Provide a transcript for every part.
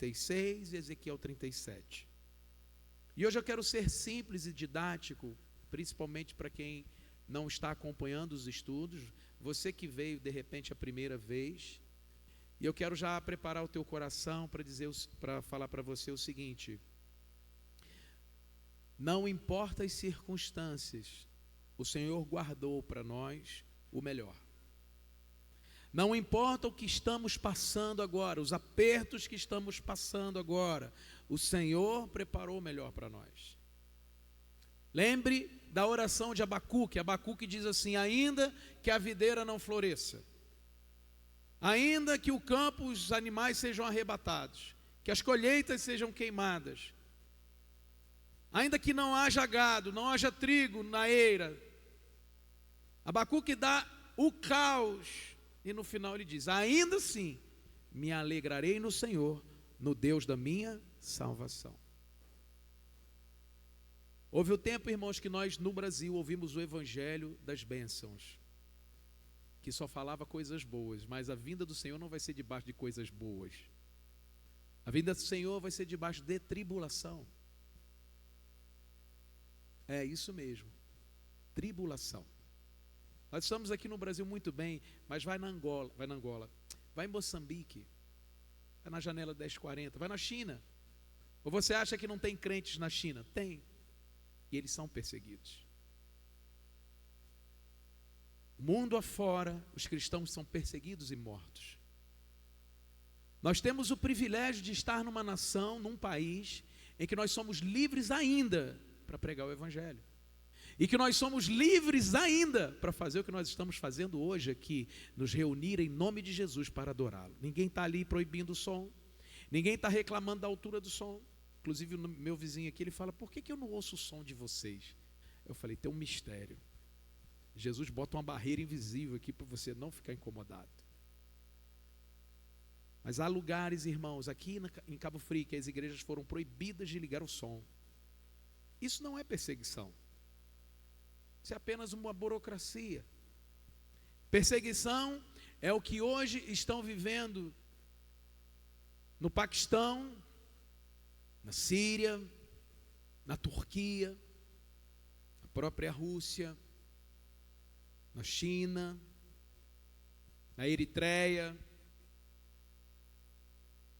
36 e Ezequiel 37. E hoje eu quero ser simples e didático, principalmente para quem não está acompanhando os estudos, você que veio de repente a primeira vez, e eu quero já preparar o teu coração para falar para você o seguinte: não importa as circunstâncias, o Senhor guardou para nós o melhor. Não importa o que estamos passando agora, os apertos que estamos passando agora, o Senhor preparou o melhor para nós. Lembre da oração de Abacuque. Abacuque diz assim: ainda que a videira não floresça, ainda que o campo, os animais sejam arrebatados, que as colheitas sejam queimadas, ainda que não haja gado, não haja trigo na eira, Abacuque dá o caos. E no final ele diz: ainda assim, me alegrarei no Senhor, no Deus da minha salvação. Houve o tempo, irmãos, que nós no Brasil ouvimos o evangelho das bênçãos, que só falava coisas boas, mas a vinda do Senhor não vai ser debaixo de coisas boas. A vinda do Senhor vai ser debaixo de tribulação. É isso mesmo, tribulação. Nós estamos aqui no Brasil muito bem, mas vai na Angola, vai em Moçambique, vai na janela 1040, vai na China. Ou você acha que não tem crentes na China? Tem, e eles são perseguidos. Mundo afora, os cristãos são perseguidos e mortos. Nós temos o privilégio de estar numa nação, num país, em que nós somos livres ainda para pregar o evangelho. E que nós somos livres ainda para fazer o que nós estamos fazendo hoje aqui, nos reunir em nome de Jesus para adorá-lo. Ninguém está ali proibindo o som, ninguém está reclamando da altura do som. Inclusive o meu vizinho aqui, ele fala: por que eu não ouço o som de vocês? Eu falei: tem um mistério. Jesus bota uma barreira invisível aqui para você não ficar incomodado. Mas há lugares, irmãos, aqui em Cabo Frio, que as igrejas foram proibidas de ligar o som. Isso não é perseguição. Isso é apenas uma burocracia. Perseguição é o que hoje estão vivendo no Paquistão, na Síria, na Turquia, na própria Rússia, na China, na Eritreia.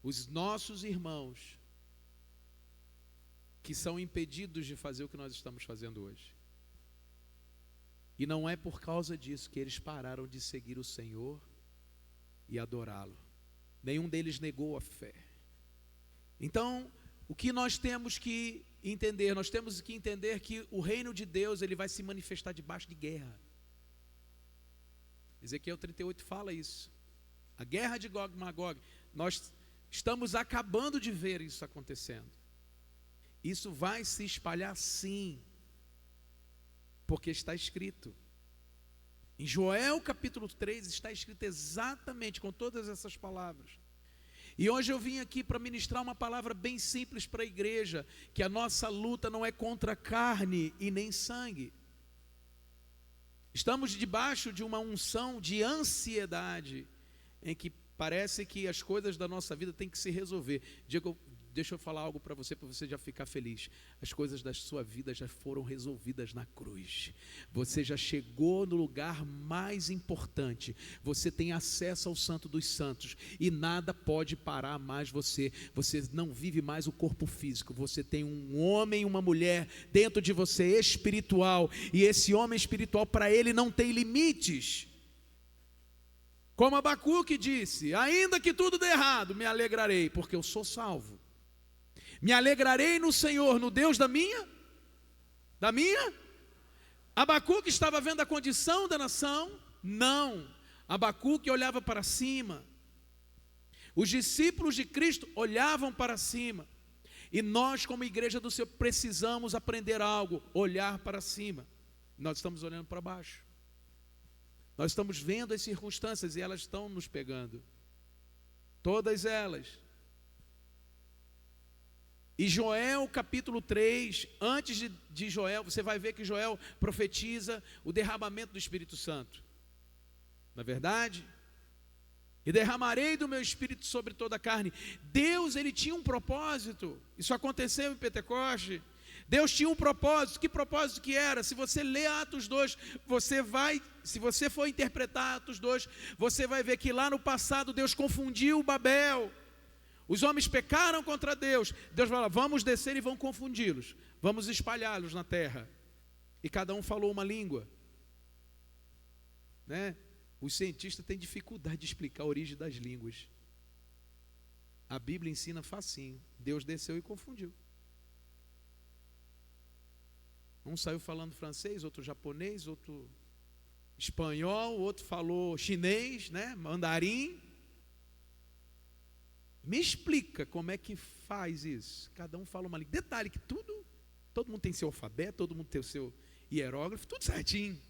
Os nossos irmãos que são impedidos de fazer o que nós estamos fazendo hoje. E não é por causa disso que eles pararam de seguir o Senhor e adorá-lo. Nenhum deles negou a fé. Então, o que nós temos que entender? Nós temos que entender que o reino de Deus, ele vai se manifestar debaixo de guerra. Ezequiel 38 fala isso. A guerra de Gog e Magog. Nós estamos acabando de ver isso acontecendo. Isso vai se espalhar sim, porque está escrito. Em Joel capítulo 3 está escrito exatamente com todas essas palavras. E hoje eu vim aqui para ministrar uma palavra bem simples para a igreja, que a nossa luta não é contra carne e nem sangue. Estamos debaixo de uma unção de ansiedade, em que parece que as coisas da nossa vida têm que se resolver. Diego, deixa eu falar algo para você já ficar feliz. As coisas da sua vida já foram resolvidas na cruz. Você já chegou no lugar mais importante. Você tem acesso ao Santo dos Santos e nada pode parar mais você. Você não vive mais o corpo físico. Você tem um homem e uma mulher dentro de você espiritual, e esse homem espiritual, para ele não tem limites. Como Abacuque disse: ainda que tudo dê errado, me alegrarei, porque eu sou salvo. Me alegrarei no Senhor, no Deus da minha? Abacuque estava vendo a condição da nação? Não. Abacuque olhava para cima. Os discípulos de Cristo olhavam para cima. E nós, como igreja do Senhor, precisamos aprender algo: olhar para cima. Nós estamos olhando para baixo. Nós estamos vendo as circunstâncias e elas estão nos pegando. Todas elas. E Joel capítulo 3, antes de Joel, você vai ver que Joel profetiza o derramamento do Espírito Santo. Na verdade, e derramarei do meu espírito sobre toda a carne. Deus, ele tinha um propósito. Isso aconteceu em Pentecoste. Deus tinha um propósito. Que propósito que era? Se você ler Atos 2, se você for interpretar Atos 2, você vai ver que lá no passado Deus confundiu Babel. Os homens pecaram contra Deus. Deus fala, vamos descer e vamos confundi-los. Vamos espalhá-los na terra. E cada um falou uma língua. Né? Os cientistas têm dificuldade de explicar a origem das línguas. A Bíblia ensina facinho. Deus desceu e confundiu. Um saiu falando francês, outro japonês, outro espanhol, outro falou chinês, né? Mandarim. Me explica como é que faz isso. Cada um fala uma língua. Detalhe que todo mundo tem seu alfabeto, todo mundo tem o seu hierógrafo, tudo certinho.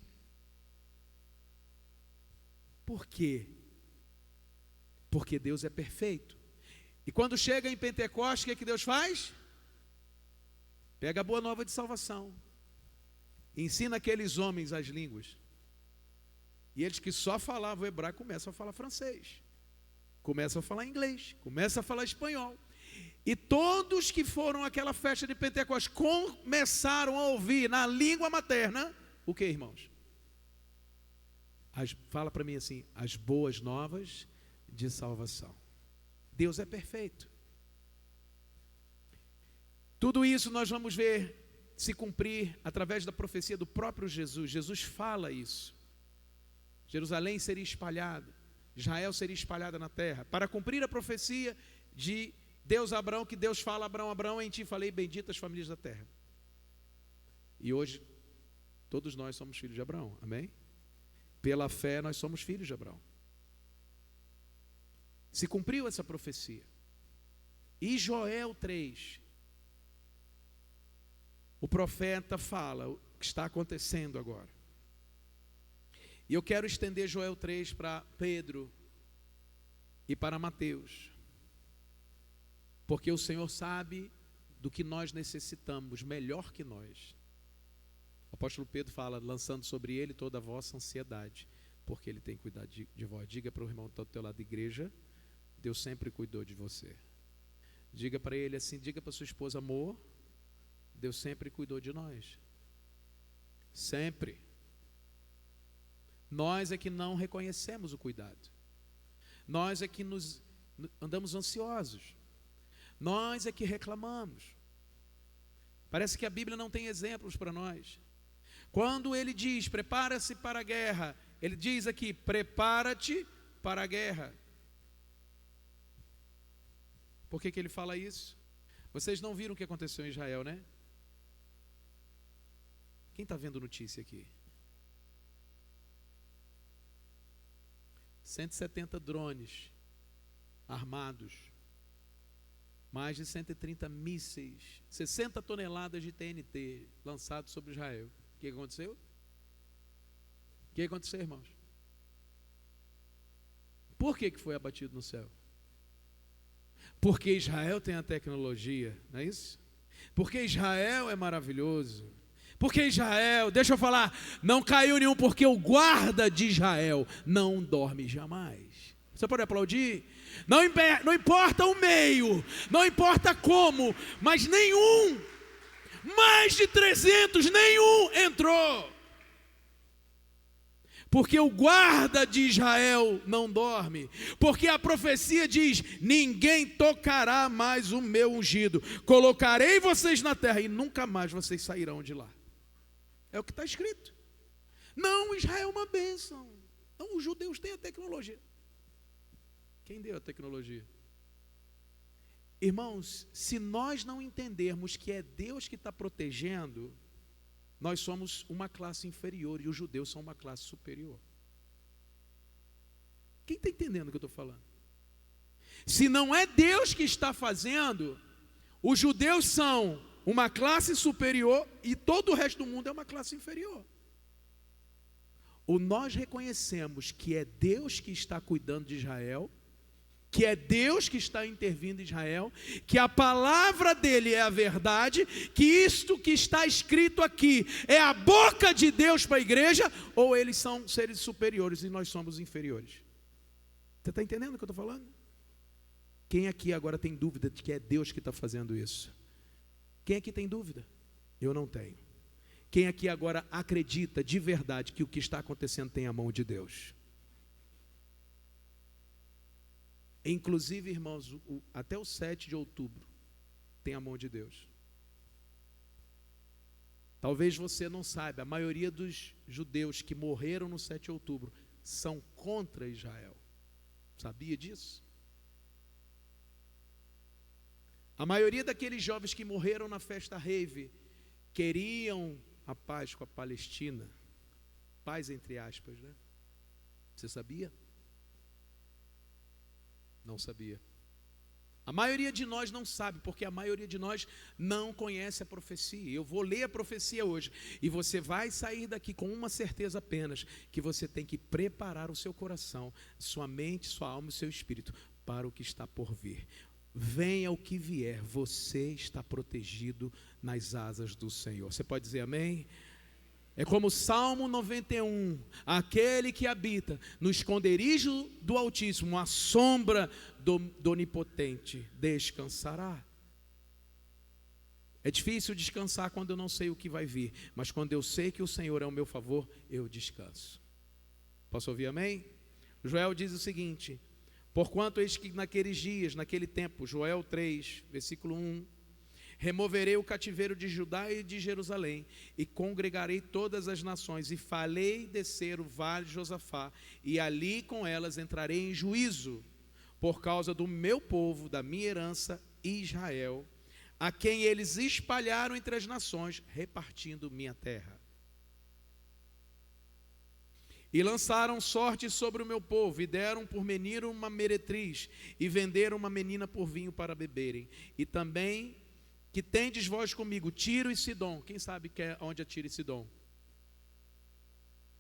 Por quê? Porque Deus é perfeito. E quando chega em Pentecostes, o que Deus faz? Pega a boa nova de salvação. Ensina aqueles homens as línguas. E eles que só falavam hebraico começam a falar francês. Começam a falar inglês. Começam a falar espanhol. E todos que foram àquela festa de Pentecostes começaram a ouvir na língua materna. O que, irmãos? Fala para mim assim, as boas novas de salvação. Deus é perfeito. Tudo isso nós vamos ver se cumprir através da profecia do próprio Jesus. Jesus fala isso. Jerusalém seria espalhada, Israel seria espalhada na terra, para cumprir a profecia de Deus a Abraão, que Deus fala a Abraão, Abraão, em ti falei, benditas famílias da terra. E hoje, todos nós somos filhos de Abraão, amém? Pela fé nós somos filhos de Abraão. Se cumpriu essa profecia. E Joel 3, o profeta fala o que está acontecendo agora. E eu quero estender Joel 3 para Pedro e para Mateus. Porque o Senhor sabe do que nós necessitamos, melhor que nós. O apóstolo Pedro fala, lançando sobre ele toda a vossa ansiedade, porque ele tem cuidado de vós. Diga para o irmão que está do teu lado da igreja, Deus sempre cuidou de você. Diga para ele assim, diga para sua esposa, amor, Deus sempre cuidou de nós. Sempre. Nós é que não reconhecemos o cuidado. Nós é que andamos ansiosos. Nós é que reclamamos. Parece que a Bíblia não tem exemplos para nós. Quando ele diz, prepara-se para a guerra, ele diz aqui, prepara-te para a guerra. Por que ele fala isso? Vocês não viram o que aconteceu em Israel, né? Quem está vendo notícia aqui? 170 drones armados, mais de 130 mísseis, 60 toneladas de TNT lançados sobre Israel. O que aconteceu? O que aconteceu, irmãos? Por que foi abatido no céu? Porque Israel tem a tecnologia, não é isso? Porque Israel é maravilhoso. Porque Israel, deixa eu falar, não caiu nenhum, porque o guarda de Israel não dorme jamais. Você pode aplaudir? Não importa o meio, não importa como, mas nenhum, mais de 300, nenhum entrou. Porque o guarda de Israel não dorme. Porque a profecia diz, ninguém tocará mais o meu ungido. Colocarei vocês na terra e nunca mais vocês sairão de lá. É o que está escrito. Não, Israel é uma bênção. Não, os judeus têm a tecnologia. Quem deu a tecnologia? Irmãos, se nós não entendermos que é Deus que está protegendo, nós somos uma classe inferior e os judeus são uma classe superior. Quem está entendendo o que eu estou falando? Se não é Deus que está fazendo, os judeus são uma classe superior e todo o resto do mundo é uma classe inferior. Ou nós reconhecemos que é Deus que está cuidando de Israel, que é Deus que está intervindo em Israel, que a palavra dele é a verdade, que isto que está escrito aqui é a boca de Deus para a igreja, ou eles são seres superiores e nós somos inferiores. Você está entendendo o que eu estou falando? Quem aqui agora tem dúvida de que é Deus que está fazendo isso? Quem aqui tem dúvida? Eu não tenho. Quem aqui agora acredita de verdade que o que está acontecendo tem a mão de Deus? Inclusive, irmãos, até o 7 de outubro tem a mão de Deus. Talvez você não saiba, a maioria dos judeus que morreram no 7 de outubro são contra Israel. Sabia disso? A maioria daqueles jovens que morreram na festa rave queriam a paz com a Palestina. Paz entre aspas, né? Você sabia? Não sabia. A maioria de nós não sabe, porque a maioria de nós não conhece a profecia. Eu vou ler a profecia hoje, e você vai sair daqui com uma certeza apenas, que você tem que preparar o seu coração, sua mente, sua alma e seu espírito, para o que está por vir. Venha o que vier, você está protegido nas asas do Senhor. Você pode dizer amém? É como Salmo 91, aquele que habita no esconderijo do Altíssimo, à sombra do Onipotente, descansará. É difícil descansar quando eu não sei o que vai vir, mas quando eu sei que o Senhor é ao meu favor, eu descanso. Posso ouvir amém? Joel diz o seguinte: porquanto eis que naqueles dias, naquele tempo, Joel 3, versículo 1, removerei o cativeiro de Judá e de Jerusalém, e congregarei todas as nações, e farei descer o vale de Josafá, e ali com elas entrarei em juízo, por causa do meu povo, da minha herança, Israel, a quem eles espalharam entre as nações, repartindo minha terra. E lançaram sorte sobre o meu povo, e deram por menino uma meretriz, e venderam uma menina por vinho para beberem. E também que tendes vós comigo, Tiro e Sidom. Quem sabe que é onde é Tiro e Sidom?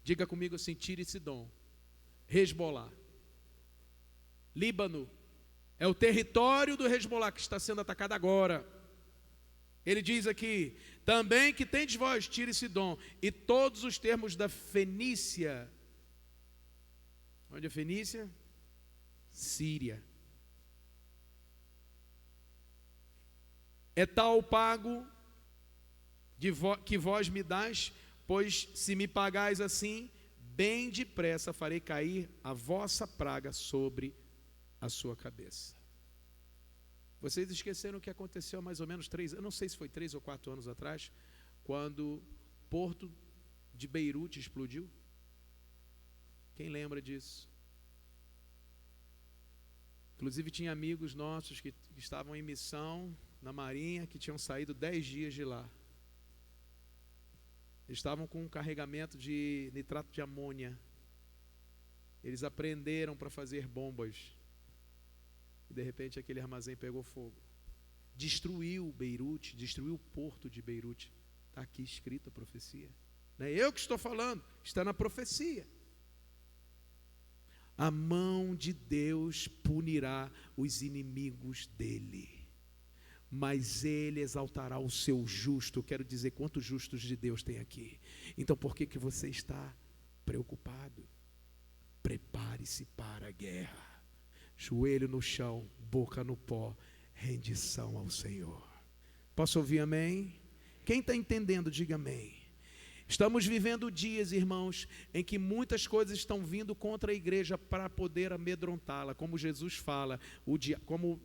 Diga comigo assim: Tiro e Sidom. Hezbolá. Líbano. É o território do Hezbolá que está sendo atacado agora. Ele diz aqui: também que tendes vós, Tiro e Sidom, e todos os termos da Fenícia. Onde é Fenícia? Síria. É tal o pago que vós me dás, pois se me pagais assim, bem depressa farei cair a vossa praga sobre a sua cabeça. Vocês esqueceram o que aconteceu há mais ou menos 3 anos, eu não sei se foi 3 ou 4 anos atrás, quando o porto de Beirute explodiu? Quem lembra disso? Inclusive tinha amigos nossos que estavam em missão na Marinha, que tinham saído 10 dias de lá. Eles estavam com um carregamento de nitrato de amônia. Eles aprenderam para fazer bombas. E de repente aquele armazém pegou fogo. Destruiu Beirute, destruiu o porto de Beirute. Está aqui escrita a profecia. Não é eu que estou falando, está na profecia. A mão de Deus punirá os inimigos dele, mas ele exaltará o seu justo. Eu quero dizer, quantos justos de Deus tem aqui? Então por que você está preocupado? Prepare-se para a guerra. Joelho no chão, boca no pó, rendição ao Senhor. Posso ouvir amém? Quem está entendendo, diga amém. Estamos vivendo dias, irmãos, em que muitas coisas estão vindo contra a igreja para poder amedrontá-la, como Jesus fala, como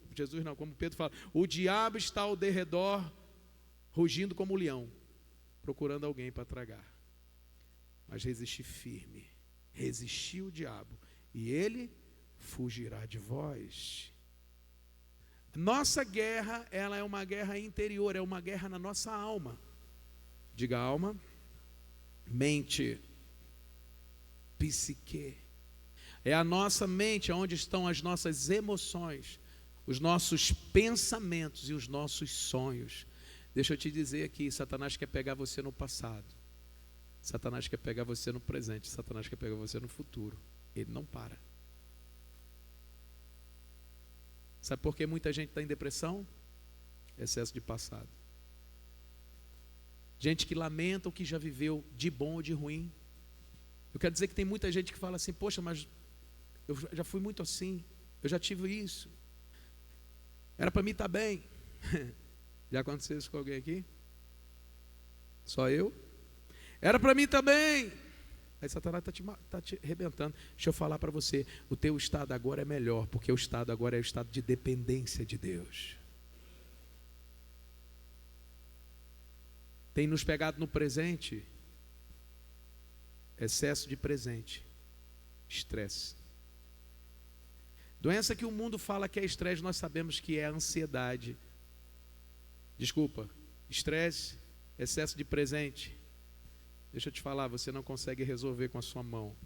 Pedro fala, o diabo está ao derredor, rugindo como um leão, procurando alguém para tragar. Mas resistir firme, resistir o diabo, e ele fugirá de vós. Nossa guerra, ela é uma guerra interior, é uma guerra na nossa alma. Diga alma. Mente, psique. É a nossa mente onde estão as nossas emoções, os nossos pensamentos e os nossos sonhos. Deixa eu te dizer aqui, Satanás quer pegar você no passado, Satanás quer pegar você no presente, Satanás quer pegar você no futuro. Ele não para. Sabe por que muita gente está em depressão? Excesso de passado. Gente que lamenta o que já viveu, de bom ou de ruim. Eu quero dizer que tem muita gente que fala assim: poxa, mas Eu já fui muito assim. Eu já tive isso. Era para mim estar bem. Já aconteceu isso com alguém aqui? Só eu? Era para mim estar bem. Aí Satanás está te arrebentando. Deixa eu falar para você, o teu estado agora é melhor, porque o estado agora é o estado de dependência de Deus. Tem nos pegado no presente, excesso de presente, estresse. Doença que o mundo fala que é estresse, nós sabemos que é ansiedade. Desculpa, estresse, excesso de presente. Deixa eu te falar, você não consegue resolver com a sua mão.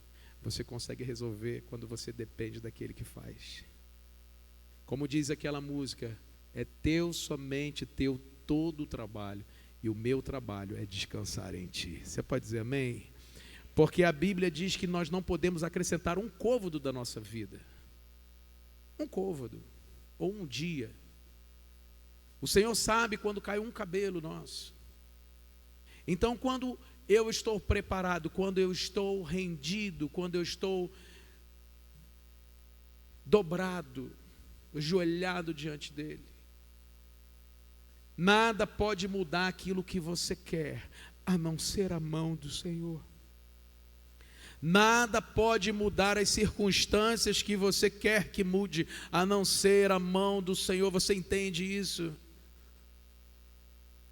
Você consegue resolver quando você depende daquele que faz. Como diz aquela música, é teu, somente teu todo o trabalho, e o meu trabalho é descansar em ti. Você pode dizer amém? Porque a Bíblia diz que nós não podemos acrescentar um côvado da nossa vida. Um côvado, ou um dia. O Senhor sabe quando cai um cabelo nosso. Então, quando eu estou preparado, quando eu estou rendido, quando eu estou dobrado, ajoelhado diante dele, nada pode mudar aquilo que você quer, a não ser a mão do Senhor. Nada pode mudar as circunstâncias que você quer que mude, a não ser a mão do Senhor. Você entende isso?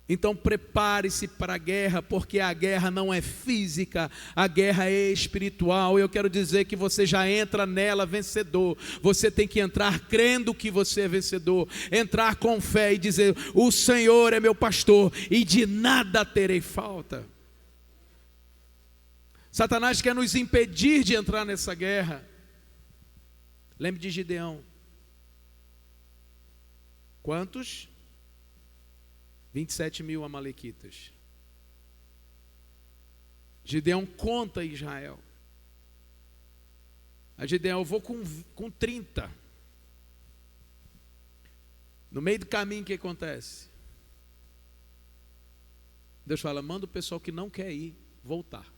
Então prepare-se para a guerra, porque a guerra não é física, a guerra é espiritual. Eu quero dizer que você já entra nela vencedor. Você tem que entrar crendo que você é vencedor, entrar com fé e dizer: o Senhor é meu pastor e de nada terei falta. Satanás quer nos impedir de entrar nessa guerra. Lembre de Gideão. Quantos? 27.000 amalequitas. Gideão conta Israel. A Gideão, eu vou com 30. No meio do caminho, o que acontece? Deus fala: manda o pessoal que não quer ir voltar.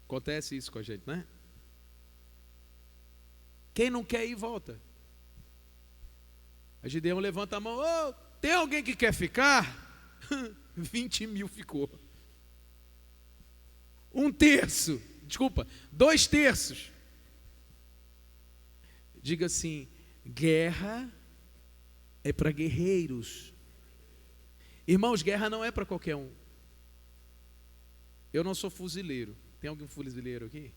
Acontece isso com a gente, né? Quem não quer ir, volta. A Gideão levanta a mão: oh, tem alguém que quer ficar? 20.000 ficou. 2/3. Diga assim: guerra é para guerreiros. Irmãos, guerra não é para qualquer um. Eu não sou fuzileiro. Tem algum fuzileiro aqui?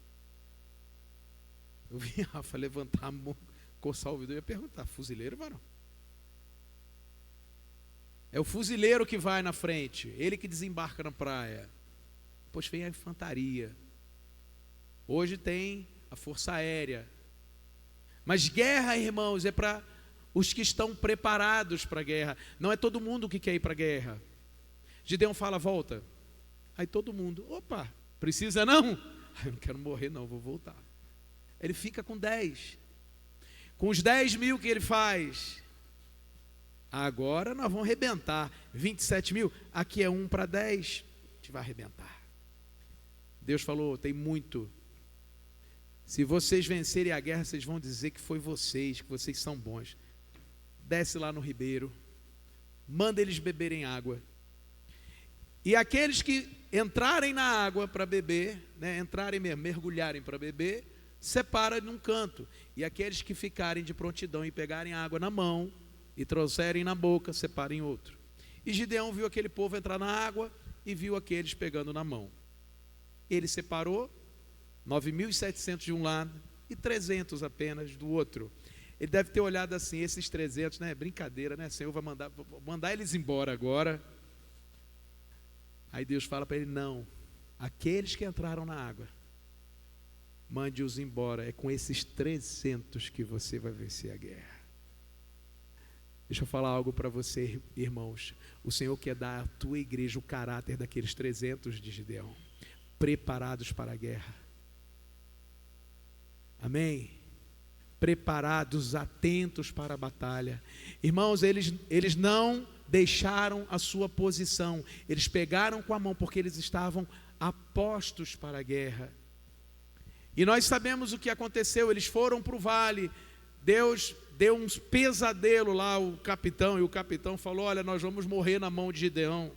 Eu vi a Rafa levantar a mão, coçar o ouvido e ia perguntar: fuzileiro, varão? É o fuzileiro que vai na frente, ele que desembarca na praia. Depois vem a infantaria. Hoje tem a força aérea. Mas guerra, irmãos, é para os que estão preparados para a guerra. Não é todo mundo que quer ir para a guerra. Gideão fala: volta. Aí todo mundo: opa, precisa não? Eu não quero morrer não, vou voltar. Ele fica com 10. Com os 10.000 que ele faz, agora nós vamos arrebentar. 27.000, aqui é 1 para 10, a gente vai arrebentar. Deus falou: tem muito. Se vocês vencerem a guerra, vocês vão dizer que foi vocês, que vocês são bons. Desce lá no ribeiro, manda eles beberem água. E aqueles que entrarem na água para beber, né, entrarem mesmo, mergulharem para beber, separa num canto. E aqueles que ficarem de prontidão e pegarem água na mão e trouxerem na boca, separem outro. E Gideão viu aquele povo entrar na água e viu aqueles pegando na mão. Ele separou 9.700 de um lado e 300 apenas do outro. Ele deve ter olhado assim: esses 300, né, brincadeira, né, Senhor, vou mandar eles embora agora. Aí Deus fala para ele: não, aqueles que entraram na água, mande-os embora. É com esses 300 que você vai vencer a guerra. Deixa eu falar algo para você, irmãos. O Senhor quer dar à tua igreja o caráter daqueles 300 de Gideão, preparados para a guerra. Amém? Preparados, atentos para a batalha. Irmãos, eles não deixaram a sua posição. Eles pegaram com a mão porque eles estavam apostos para a guerra. E nós sabemos o que aconteceu. Eles foram para o vale. Deus deu um pesadelo lá, o capitão. E o capitão falou: olha, nós vamos morrer na mão de Gideão.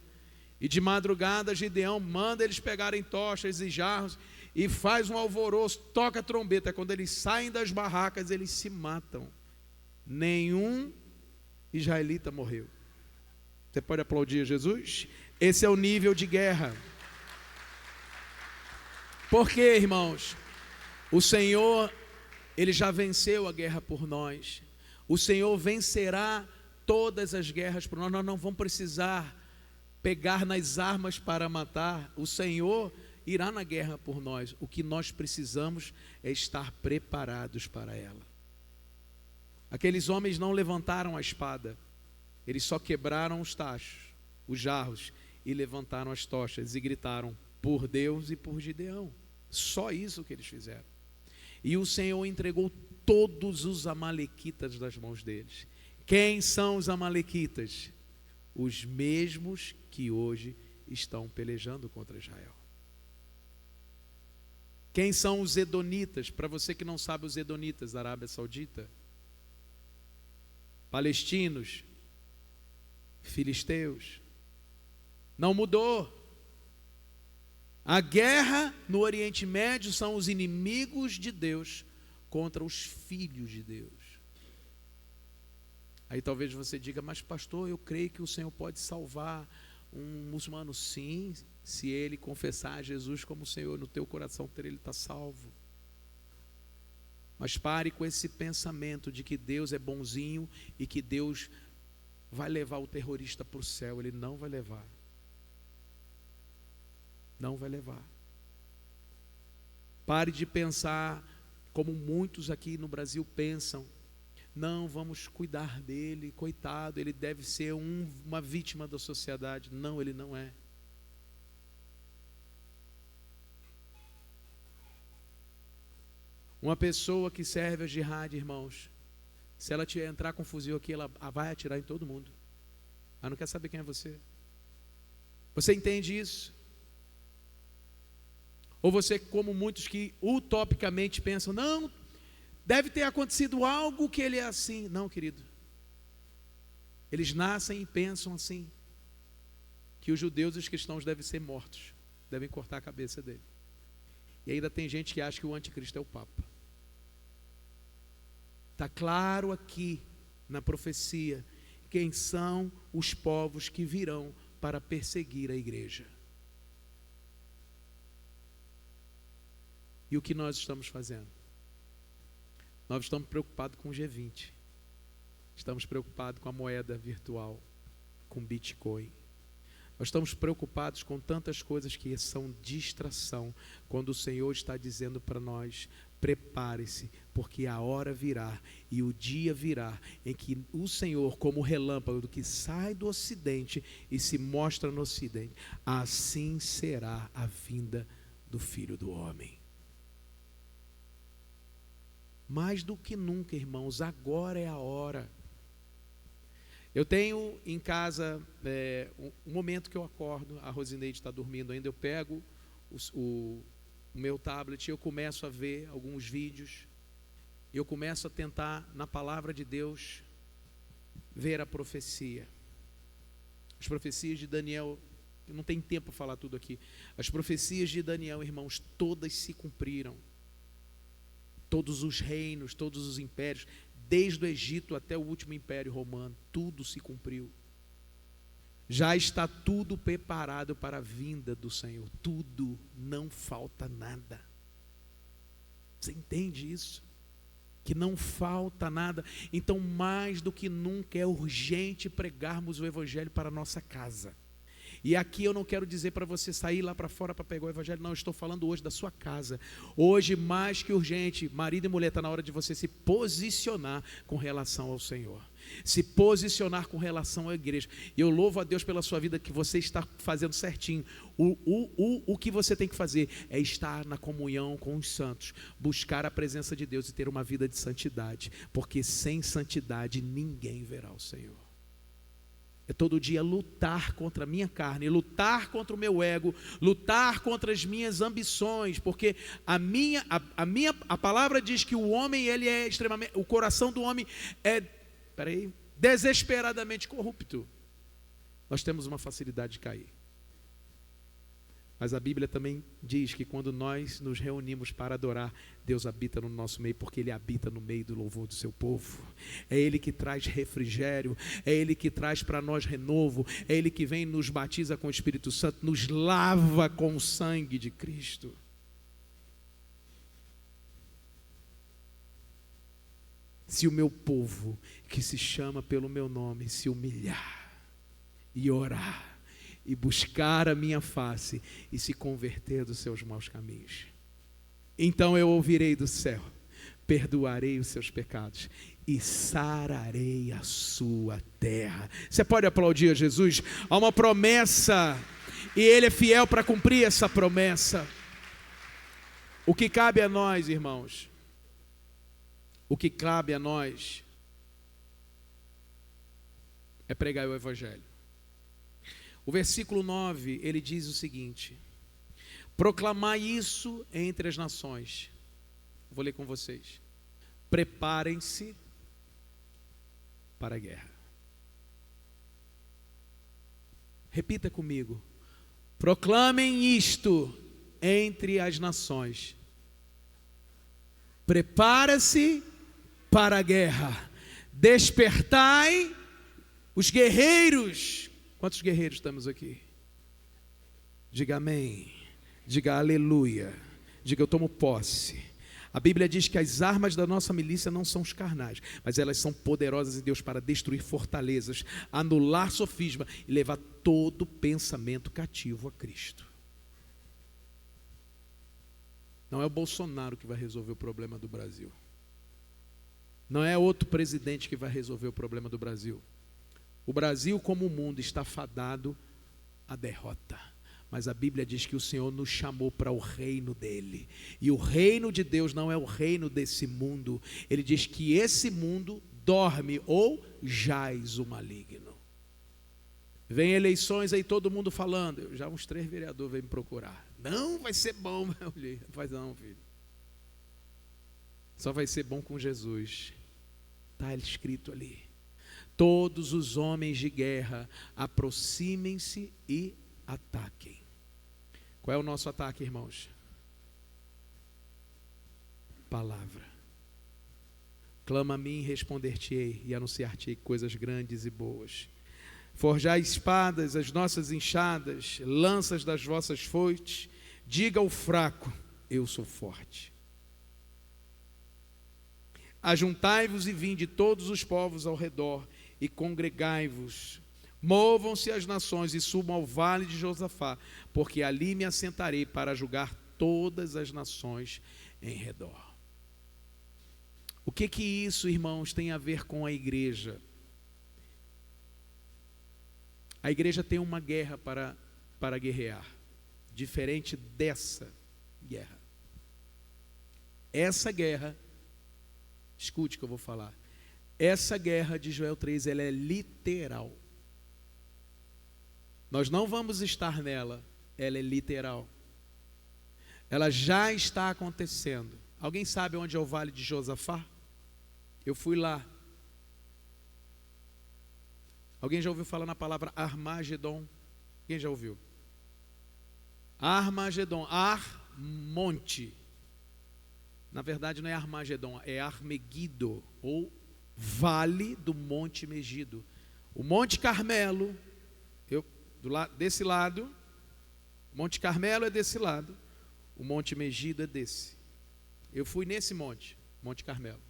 E de madrugada Gideão manda eles pegarem tochas e jarros e faz um alvoroço, toca a trombeta. Quando eles saem das barracas, eles se matam. Nenhum israelita morreu. Você pode aplaudir Jesus? Esse é o nível de guerra. Por quê, irmãos? O Senhor, Ele já venceu a guerra por nós. O Senhor vencerá todas as guerras por nós. Nós não vamos precisar pegar nas armas para matar. O Senhor irá na guerra por nós. O que nós precisamos é estar preparados para ela. Aqueles homens não levantaram a espada. Eles só quebraram os tachos, os jarros, e levantaram as tochas e gritaram: por Deus e por Gideão. Só isso que eles fizeram. E o Senhor entregou todos os amalequitas das mãos deles. Quem são os amalequitas? Os mesmos que hoje estão pelejando contra Israel. Quem são os edonitas? Para você que não sabe, os edonitas da Arábia Saudita, palestinos, filisteus. Não mudou. A guerra no Oriente Médio são os inimigos de Deus contra os filhos de Deus. Aí talvez você diga: mas pastor, eu creio que o Senhor pode salvar um muçulmano. Sim, se ele confessar a Jesus como Senhor no teu coração, ele está salvo. Mas pare com esse pensamento de que Deus é bonzinho e que Deus vai levar o terrorista para o céu. Ele não vai levar. Não vai levar. Pare de pensar como muitos aqui no Brasil pensam: não, vamos cuidar dele, coitado, ele deve ser uma vítima da sociedade. Não, ele não é. Uma pessoa que serve a jihad, irmãos, se ela entrar com um fuzil aqui, ela vai atirar em todo mundo. Ela não quer saber quem é você. Você entende isso? Ou você, como muitos que utopicamente pensam: não, deve ter acontecido algo que ele é assim. Não, querido. Eles nascem e pensam assim, que os judeus e os cristãos devem ser mortos, devem cortar a cabeça dele. E ainda tem gente que acha que o anticristo é o Papa. Está claro aqui na profecia quem são os povos que virão para perseguir a igreja. E o que nós estamos fazendo? Nós estamos preocupados com o G20. Estamos preocupados com a moeda virtual, com Bitcoin. Nós estamos preocupados com tantas coisas que são distração, quando o Senhor está dizendo para nós: prepare-se, porque a hora virá e o dia virá em que o Senhor, como relâmpago que sai do ocidente e se mostra no ocidente, assim será a vinda do Filho do Homem. Mais do que nunca, irmãos, agora é a hora. Eu tenho em casa, um momento que eu acordo, a Rosineide está dormindo ainda, eu pego o meu tablet e eu começo a ver alguns vídeos, eu começo a tentar, na palavra de Deus, ver a profecia. As profecias de Daniel, não tem tempo para falar tudo aqui. As profecias de Daniel, irmãos, todas se cumpriram. Todos os reinos, todos os impérios, desde o Egito até o último império romano, tudo se cumpriu. Já está tudo preparado para a vinda do Senhor. Tudo, não falta nada. Você entende isso? Que não falta nada. Então, mais do que nunca é urgente pregarmos o Evangelho para a nossa casa. E aqui eu não quero dizer para você sair lá para fora para pegar o Evangelho. Não, eu estou falando hoje da sua casa. Hoje, mais que urgente, marido e mulher, está na hora de você se posicionar com relação ao Senhor. Se posicionar com relação à igreja. E eu louvo a Deus pela sua vida, que você está fazendo certinho. O que você tem que fazer é estar na comunhão com os santos, buscar a presença de Deus e ter uma vida de santidade, porque sem santidade ninguém verá o Senhor. É todo dia lutar contra a minha carne, lutar contra o meu ego, lutar contra as minhas ambições, porque a palavra diz que o homem, ele é extremamente, o coração do homem é, desesperadamente corrupto. Nós temos uma facilidade de cair. Mas a Bíblia também diz que quando nós nos reunimos para adorar, Deus habita no nosso meio, porque Ele habita no meio do louvor do seu povo. É Ele que traz refrigério, é Ele que traz para nós renovo, é Ele que vem e nos batiza com o Espírito Santo, nos lava com o sangue de Cristo. Se o meu povo, que se chama pelo meu nome, se humilhar e orar, e buscar a minha face, e se converter dos seus maus caminhos, então eu ouvirei do céu, perdoarei os seus pecados, e sararei a sua terra. Você pode aplaudir a Jesus? Há uma promessa, e Ele é fiel para cumprir essa promessa. O que cabe a nós, irmãos, o que cabe a nós, é pregar o Evangelho. O versículo 9, ele diz o seguinte: proclamai isso entre as nações. Vou ler com vocês. Preparem-se para a guerra. Repita comigo. Proclamem isto entre as nações. Prepara-se para a guerra. Despertai os guerreiros. Quantos guerreiros estamos aqui? Diga amém. Diga aleluia. Diga eu tomo posse. A Bíblia diz que as armas da nossa milícia não são os carnais, mas elas são poderosas em Deus para destruir fortalezas, anular sofisma e levar todo pensamento cativo a Cristo. Não é o Bolsonaro que vai resolver o problema do Brasil. Não é outro presidente que vai resolver o problema do Brasil. O Brasil, como o mundo, está fadado à derrota. Mas a Bíblia diz que o Senhor nos chamou para o reino dele. E o reino de Deus não é o reino desse mundo. Ele diz que esse mundo dorme ou jaz o maligno. Vem eleições aí, todo mundo falando. Já uns 3 vereadores vêm me procurar. Não, vai ser bom. Eu olhei, não, filho. Só vai ser bom com Jesus. Está escrito ali. Todos os homens de guerra, aproximem-se e ataquem. Qual é o nosso ataque, irmãos? Palavra. Clama a mim, responder-te-ei e anunciar-te-ei coisas grandes e boas. Forjai espadas, as nossas enxadas, lanças das vossas foices. Diga ao fraco, eu sou forte. Ajuntai-vos e vinde todos os povos ao redor e congregai-vos. Movam-se as nações e subam ao vale de Josafá, porque ali me assentarei para julgar todas as nações em redor. O que isso, irmãos, tem a ver com a igreja? A igreja tem uma guerra para guerrear, diferente dessa guerra. Essa guerra, escute o que eu vou falar, essa guerra de Joel 3, ela é literal. Nós não vamos estar nela, ela é literal. Ela já está acontecendo. Alguém sabe onde é o vale de Josafá? Eu fui lá. Alguém já ouviu falar na palavra Armagedon? Quem já ouviu? Armagedon, monte. Na verdade não é Armagedon, é Armegido, ou Vale do Monte Megido. O Monte Carmelo, desse lado, Monte Carmelo é desse lado, o Monte Megido é desse. Eu fui nesse monte, Monte Carmelo.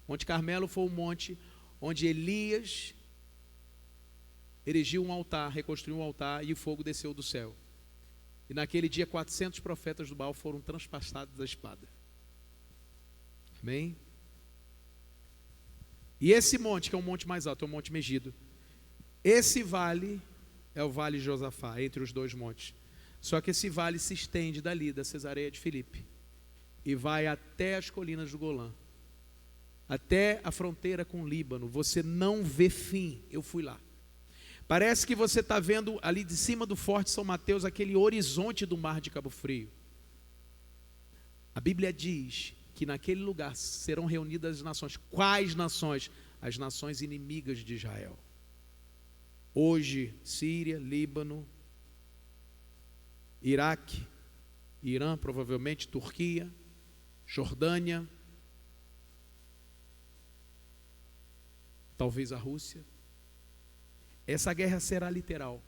Monte Carmelo foi o monte onde Elias erigiu um altar, reconstruiu um altar e o fogo desceu do céu. E naquele dia 400 profetas do Baal foram transpassados da espada. Amém? E esse monte, que é um monte mais alto, é o Monte Megido. Esse vale é o Vale de Josafá, entre os dois montes. Só que esse vale se estende dali, da Cesareia de Filipe, e vai até as colinas do Golã, até a fronteira com o Líbano. Você não vê fim. Eu fui lá. Parece que você está vendo ali de cima do Forte São Mateus aquele horizonte do mar de Cabo Frio. A Bíblia diz que naquele lugar serão reunidas as nações. Quais nações? As nações inimigas de Israel. Hoje, Síria, Líbano, Iraque, Irã, provavelmente, Turquia, Jordânia, talvez a Rússia. Essa guerra será literal.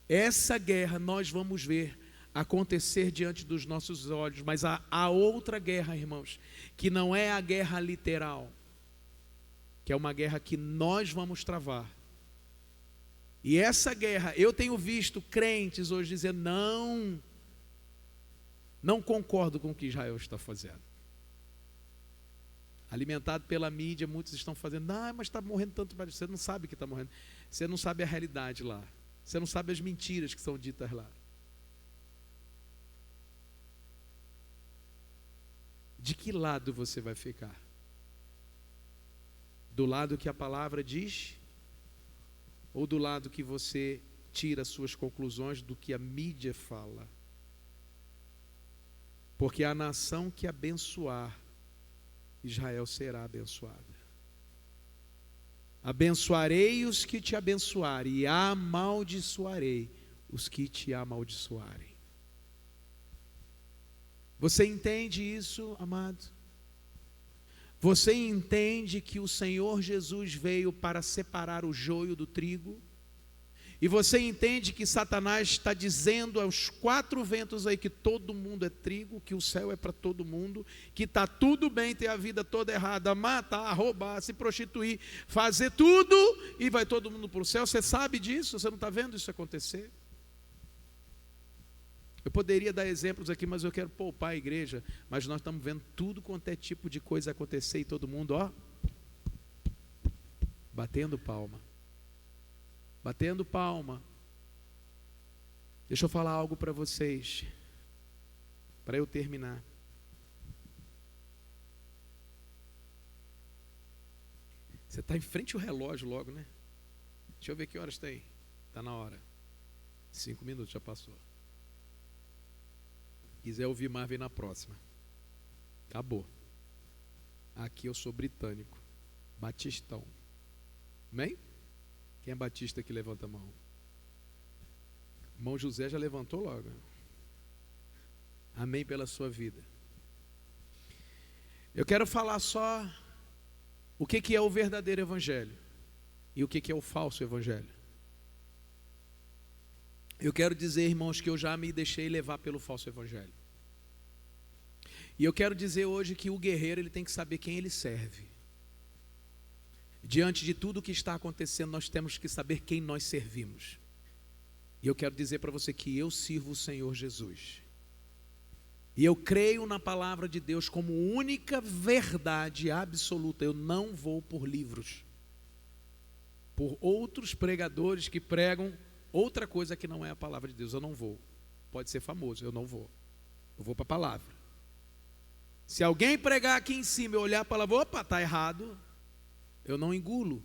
Essa guerra nós vamos ver acontecer diante dos nossos olhos, mas há outra guerra, irmãos, que não é a guerra literal, que é uma guerra que nós vamos travar. E essa guerra, eu tenho visto crentes hoje dizendo, não concordo com o que Israel está fazendo. Alimentado pela mídia, muitos estão fazendo, mas está morrendo tanto, você não sabe que está morrendo, você não sabe a realidade lá, você não sabe as mentiras que são ditas lá. De que lado você vai ficar? Do lado que a palavra diz? Ou do lado que você tira suas conclusões do que a mídia fala? Porque a nação que abençoar, Israel será abençoada. Abençoarei os que te abençoarem e amaldiçoarei os que te amaldiçoarem. Você entende isso, amado? Você entende que o Senhor Jesus veio para separar o joio do trigo? E você entende que Satanás está dizendo aos quatro ventos aí que todo mundo é trigo, que o céu é para todo mundo, que está tudo bem ter a vida toda errada, matar, roubar, se prostituir, fazer tudo e vai todo mundo para o céu. Você sabe disso? Você não está vendo isso acontecer? Eu poderia dar exemplos aqui, mas eu quero poupar a igreja. Mas nós estamos vendo tudo quanto é tipo de coisa acontecer e todo mundo, batendo palma. Batendo palma. Deixa eu falar algo para vocês, para eu terminar. Você está em frente ao relógio logo, né? Deixa eu ver que horas tem. Está na hora. 5 minutos, já passou. Quiser ouvir mais, vem na próxima. Acabou. Aqui eu sou britânico. Batistão. Amém? Quem é batista que levanta a mão? Irmão José já levantou logo. Amém pela sua vida. Eu quero falar só o que é o verdadeiro evangelho e o que é o falso evangelho. Eu quero dizer, irmãos, que eu já me deixei levar pelo falso evangelho. E eu quero dizer hoje que o guerreiro ele tem que saber quem ele serve. Diante de tudo o que está acontecendo, nós temos que saber quem nós servimos. E eu quero dizer para você que eu sirvo o Senhor Jesus. E eu creio na palavra de Deus como única verdade absoluta. Eu não vou por livros, por outros pregadores que pregam outra coisa que não é a palavra de Deus. Eu não vou. Pode ser famoso, eu não vou. Eu vou para a palavra. Se alguém pregar aqui em cima e olhar para a palavra, opa, está errado, eu não engulo,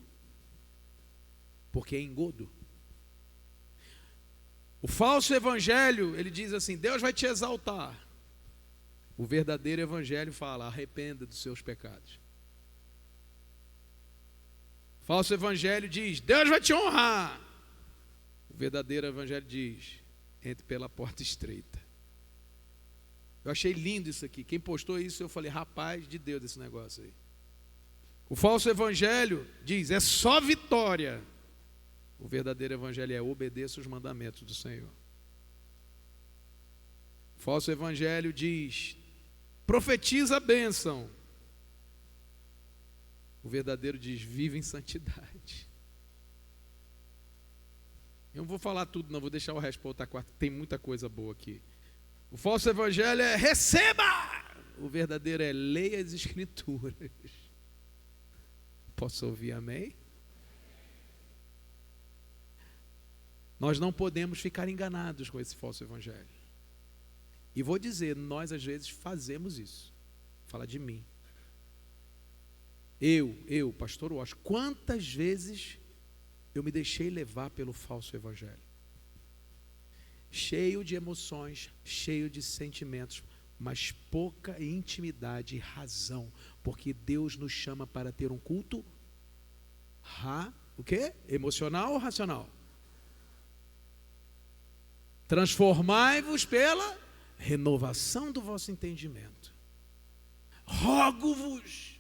porque é engodo. O falso evangelho, ele diz assim, Deus vai te exaltar. O verdadeiro evangelho fala, arrependa dos seus pecados. O falso evangelho diz, Deus vai te honrar. O verdadeiro evangelho diz, entre pela porta estreita. Eu achei lindo isso aqui. Quem postou isso, eu falei, rapaz, de Deus esse negócio aí. O falso evangelho diz, é só vitória. O verdadeiro evangelho é, obedeça os mandamentos do Senhor. O falso evangelho diz, profetiza a bênção. O verdadeiro diz, vive em santidade. Eu não vou falar tudo não, vou deixar o resto para outra quarta, tem muita coisa boa aqui. O falso evangelho é receba, o verdadeiro é leia as escrituras. Posso ouvir amém? Nós não podemos ficar enganados com esse falso evangelho. E vou dizer, nós às vezes fazemos isso. Fala de mim. Eu, pastor Walsh, quantas vezes Eu me deixei levar pelo falso evangelho. Cheio de emoções, cheio de sentimentos, mas pouca intimidade e razão, porque Deus nos chama para ter um culto o quê? Emocional ou racional? Transformai-vos pela renovação do vosso entendimento. Rogo-vos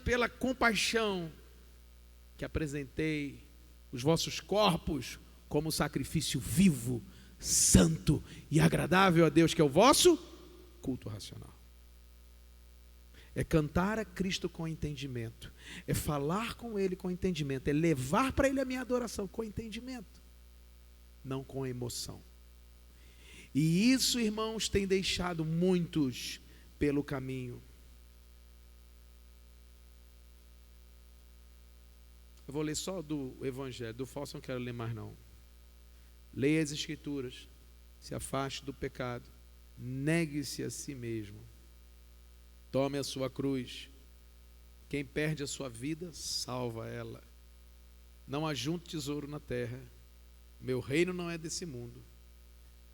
pela compaixão que apresentei os vossos corpos como sacrifício vivo, santo e agradável a Deus, que é o vosso culto racional. É cantar a Cristo com entendimento, é falar com Ele com entendimento, é levar para Ele a minha adoração com entendimento, não com emoção. E isso, irmãos, tem deixado muitos pelo caminho. Eu vou ler só do Evangelho, do falso não quero ler mais não. Leia as Escrituras, se afaste do pecado, negue-se a si mesmo, tome a sua cruz. Quem perde a sua vida, salva ela. Não ajunte tesouro na terra, meu reino não é desse mundo.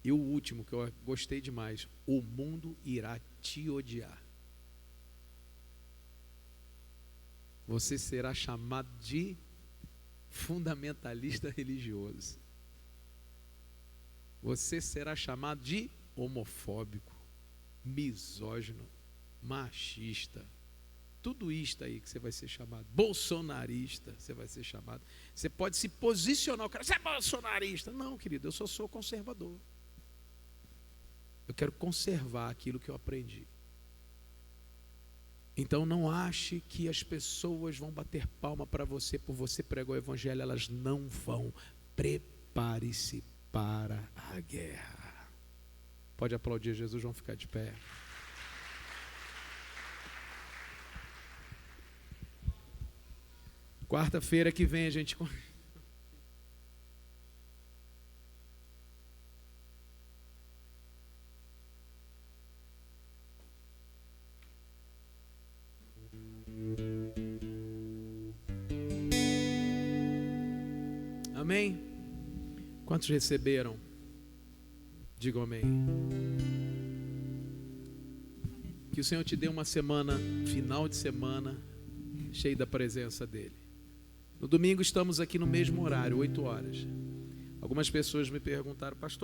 E o último, que eu gostei demais, o mundo irá te odiar. Você será chamado de fundamentalista religioso. Você será chamado de homofóbico, misógino, machista. Tudo isto aí que você vai ser chamado. Bolsonarista, você vai ser chamado. Você pode se posicionar, o cara, você é bolsonarista. Não, querido, eu só sou conservador. Eu quero conservar aquilo que eu aprendi. Então não ache que as pessoas vão bater palma para você por você pregar o evangelho. Elas não vão. Prepare-se para a guerra. Pode aplaudir Jesus, vamos ficar de pé. Quarta-feira que vem a gente... Amém? Quantos receberam? Digam amém. Que o Senhor te dê uma semana, final de semana, cheia da presença dEle. No domingo estamos aqui no mesmo horário, 8 horas. Algumas pessoas me perguntaram, pastor,